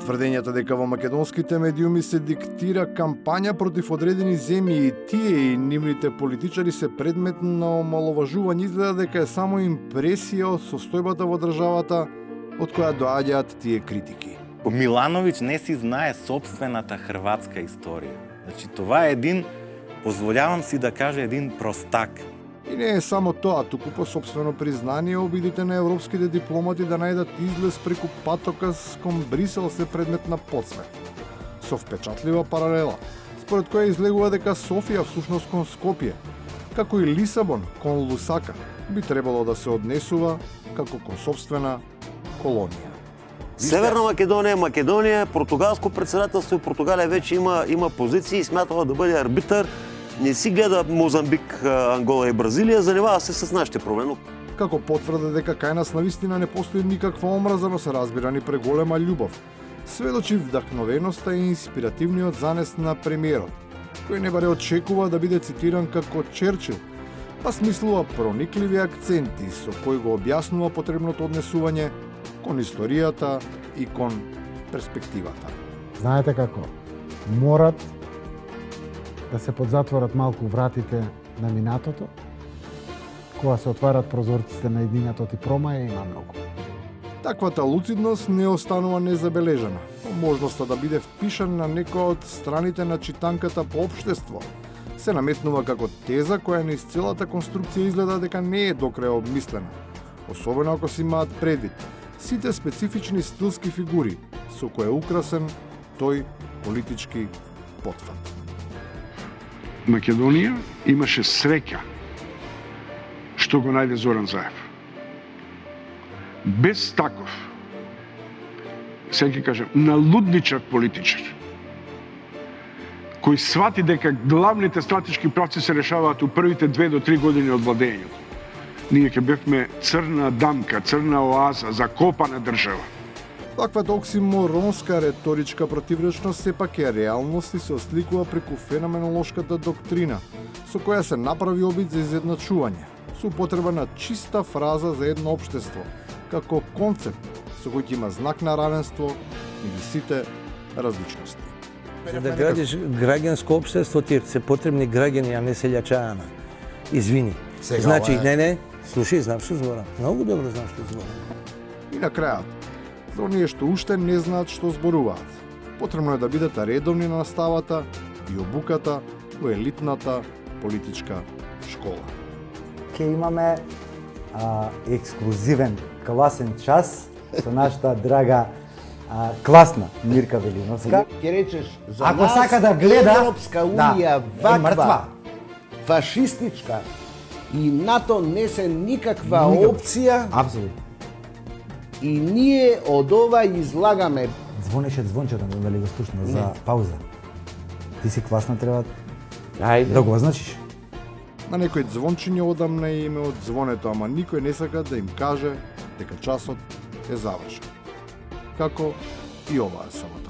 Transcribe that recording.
Тврдењата дека во македонските медиуми се диктира кампања против одредени земји и тие и нивните политичари се предмет на омаловажување изгледа дека е само импресија од состојбата во државата од која доаѓаат тие критики. Милановиќ не си знае собствената хрватска историја. Значи, това е един, позволявам си да кажа, един простак. И не е само тоа, туку по собствено признание обидите на европските дипломати да најдат излез преку патокас кон Брисел се предмет на подсмех. Со впечатлива паралела, според која излегува дека Софија всушност кон Скопје, како и Лисабон кон Лусака, би требало да се однесува како кон собствена колонија. Северна Македонија, португалско председателство и Португалија веќе има позиции и смятала да бъде арбитар. Не си гледа Мозамбик, Ангола и Бразилија, занимава се с нашите проблеми. Како потврда дека кај нас навистина не постои никаква омраза, но се разбира ни преголема љубов. Сведочи вдахновеноста и инспиративниот занес на премиерот, кој не баре очекува да биде цитиран како Черчил, па смислува проникливи акценти со кои го објаснува потребното однесување кон историјата и кон перспективата. Знаете како? Морат да се подзатворат малку вратите на минатото, кога се отварат прозорците на единиот и промаја има многу. Таквата луцидност не останува незабележана. Можноста да биде впишан на некоја од страните на читанката по општество се наметнува како теза која низ целата конструкција изгледа дека не е до крај обмислена, особено ако се имаат предвид сите специфични стилски фигури со кои е украсен тој политички потфат. Македонија имаше среќа што го најде Зоран Заев. Без таков, сега ќе кажем, налудничав политичар, кој свати дека главните стратешки правци се решаваат у првите 2 до 3 години од владењето. Ние ќе бевме црна дамка, црна оаза, закопана држава. Таквата оксиморонска реторичка противречност сепак е реалност и се осликува преку феноменолошката доктрина, со која се направи обид за изедначување, со употреба на чиста фраза за едно општество, како концепт со кој има знак на равенство меѓу сите различности. За да градиш граѓанско општество ти се потребни граѓани, а не селјачана. Извини. Значи, не, слушај, знам што зборам. Многу добро знам што зборам. И на крајот, за оние што уште не знаат што зборуваат, потребно е да бидете редовни на наставата и обуката во елитната политичка школа. Ке имаме ексклузивен класен час со нашата драга класна Мирка Велиновска. Ке речеш, за ако нас сака да гледа, Европска унија мртва, ваква, фашистичка и НАТО не се никаква опција. Апсолутно. И ние од ова излагаме. Звонеше звончето дали го слушна за пауза. Ти си класна, треба Ајде. да го означиш. На некој звончиња одамна е име од звонето, ама никој не сака да им каже дека часот е завршен. Како и оваа сабота.